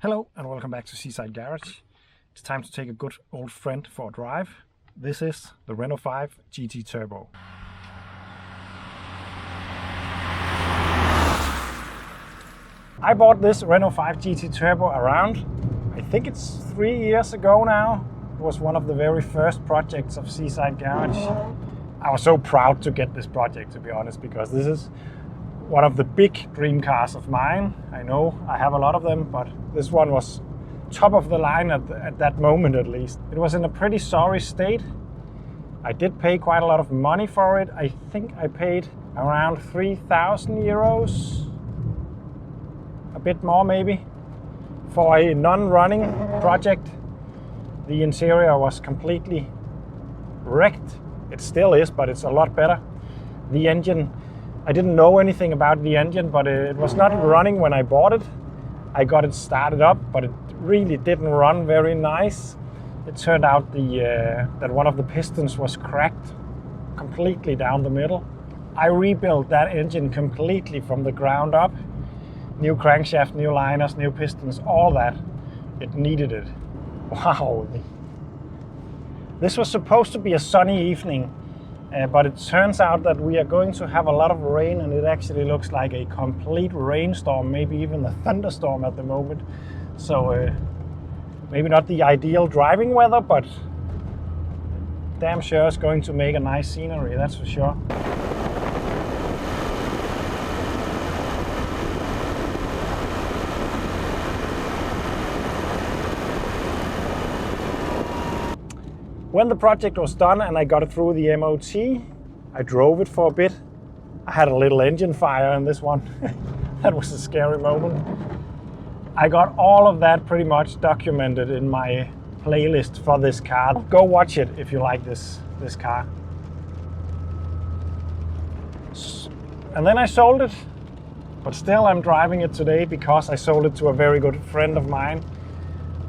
Hello and welcome back to Seaside Garage. It's time to take a good old friend for a drive. This is the Renault 5 GT Turbo. I bought this Renault 5 GT Turbo around, I think it's 3 years ago now. It was one of the very first projects of Seaside Garage. I was so proud to get this project, to be honest, because this is one of the big dream cars of mine. I know I have a lot of them, but this one was top of the line at that moment at least. It was in a pretty sorry state. I did pay quite a lot of money for it. I think I paid around 3,000 euros, a bit more maybe, for a non-running project. The interior was completely wrecked. It still is, but it's a lot better. The engine, I didn't know anything about the engine, but it was not running when I bought it. I got it started up, but it really didn't run very nice. It turned out that one of the pistons was cracked completely down the middle. I rebuilt that engine completely from the ground up. New crankshaft, new liners, new pistons, all that. It needed it. Wow. This was supposed to be a sunny evening. But it turns out that we are going to have a lot of rain, and it actually looks like a complete rainstorm, maybe even a thunderstorm at the moment. So maybe not the ideal driving weather, but damn sure it's going to make a nice scenery, that's for sure. When the project was done and I got it through the MOT, I drove it for a bit. I had a little engine fire in this one. That was a scary moment. I got all of that pretty much documented in my playlist for this car. Go watch it if you like this car. And then I sold it, but still I'm driving it today because I sold it to a very good friend of mine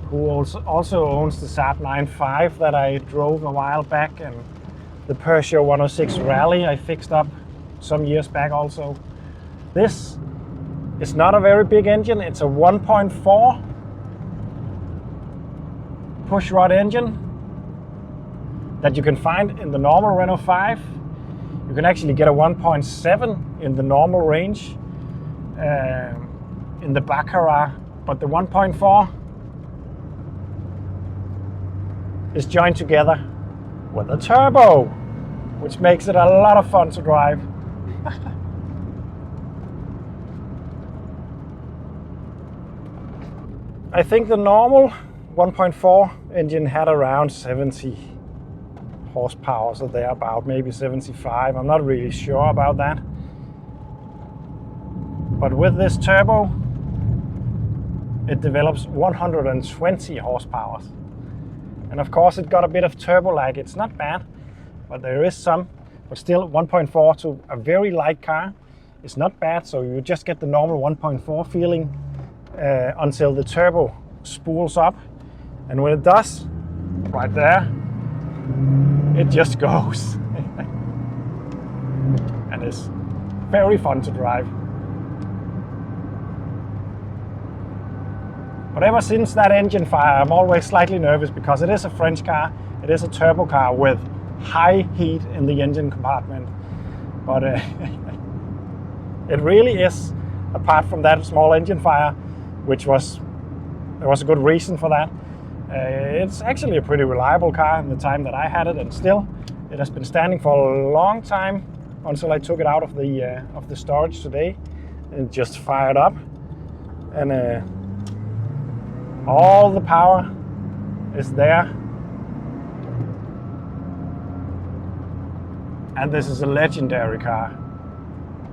who also owns the Saab 9.5 that I drove a while back, and the Peugeot 106 Rally I fixed up some years back also. This is not a very big engine. It's a 1.4 pushrod engine that you can find in the normal Renault 5. You can actually get a 1.7 in the normal range in the Baccarat, but the 1.4 is joined together with a turbo, which makes it a lot of fun to drive. I think the normal 1.4 engine had around 70 horsepower, so they're about maybe 75. I'm not really sure about that. But with this turbo, it develops 120 horsepower. And of course it got a bit of turbo lag. It's not bad, but there is some. But still, 1.4 to a very light car is not bad. So you just get the normal 1.4 feeling until the turbo spools up. And when it does, right there, it just goes. And it's very fun to drive. But ever since that engine fire, I'm always slightly nervous because it is a French car. It is a turbo car with high heat in the engine compartment. But it really is, apart from that small engine fire, there was a good reason for that. It's actually a pretty reliable car in the time that I had it, and still, it has been standing for a long time until I took it out of the storage today. It just fired up, and all the power is there. And this is a legendary car.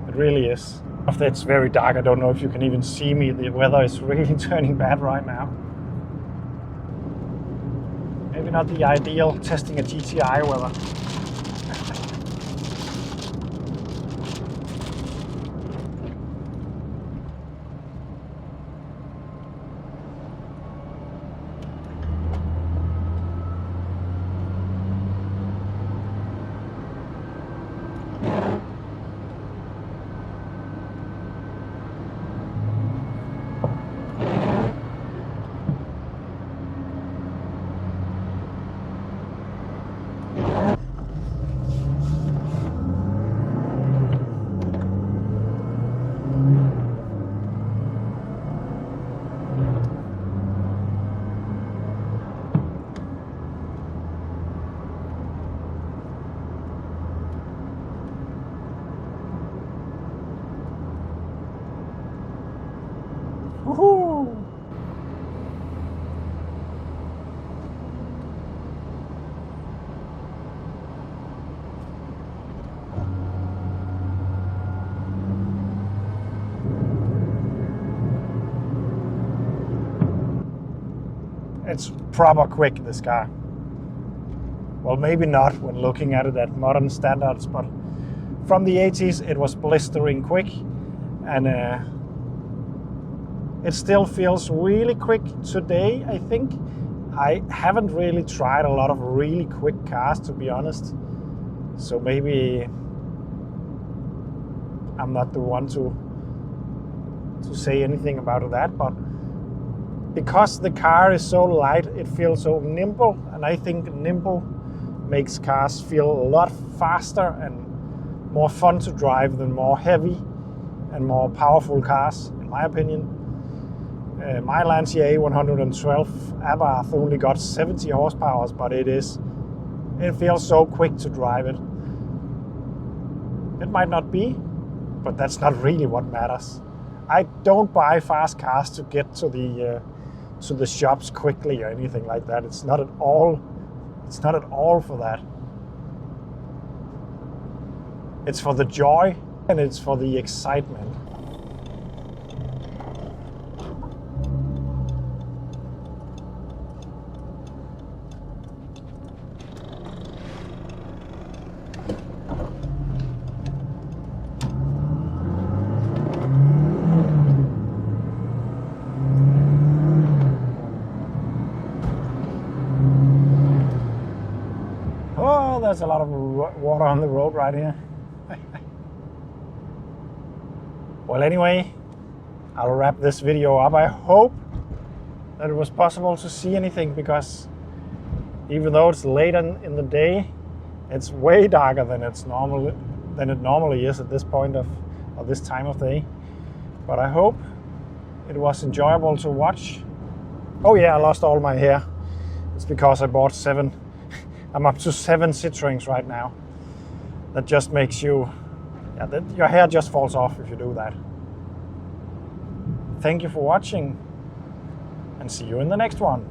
It really is. It's very dark. I don't know if you can even see me. The weather is really turning bad right now. Maybe not the ideal testing a GTI weather. It's proper quick, this car. Well, maybe not when looking at it at modern standards, but from the 80s it was blistering quick, and it still feels really quick today, I think. I haven't really tried a lot of really quick cars, to be honest, so maybe I'm not the one to say anything about that, but because the car is so light, it feels so nimble, and I think nimble makes cars feel a lot faster and more fun to drive than more heavy and more powerful cars, in my opinion. My Lancia A112 Abarth only got 70 horsepower, but it feels so quick to drive it. It might not be, but that's not really what matters. I don't buy fast cars to get to the shops quickly or anything like that. It's not at all for that. It's for the joy and it's for the excitement. Oh, there's a lot of water on the road right here. Well, anyway, I'll wrap this video up. I hope that it was possible to see anything, because even though it's late in the day, it's way darker than it normally is at this point of this time of day. But I hope it was enjoyable to watch. Oh yeah, I lost all my hair. It's because I bought 7. I'm up to 7 Citroens right now. That just makes you, your hair just falls off if you do that. Thank you for watching, and see you in the next one.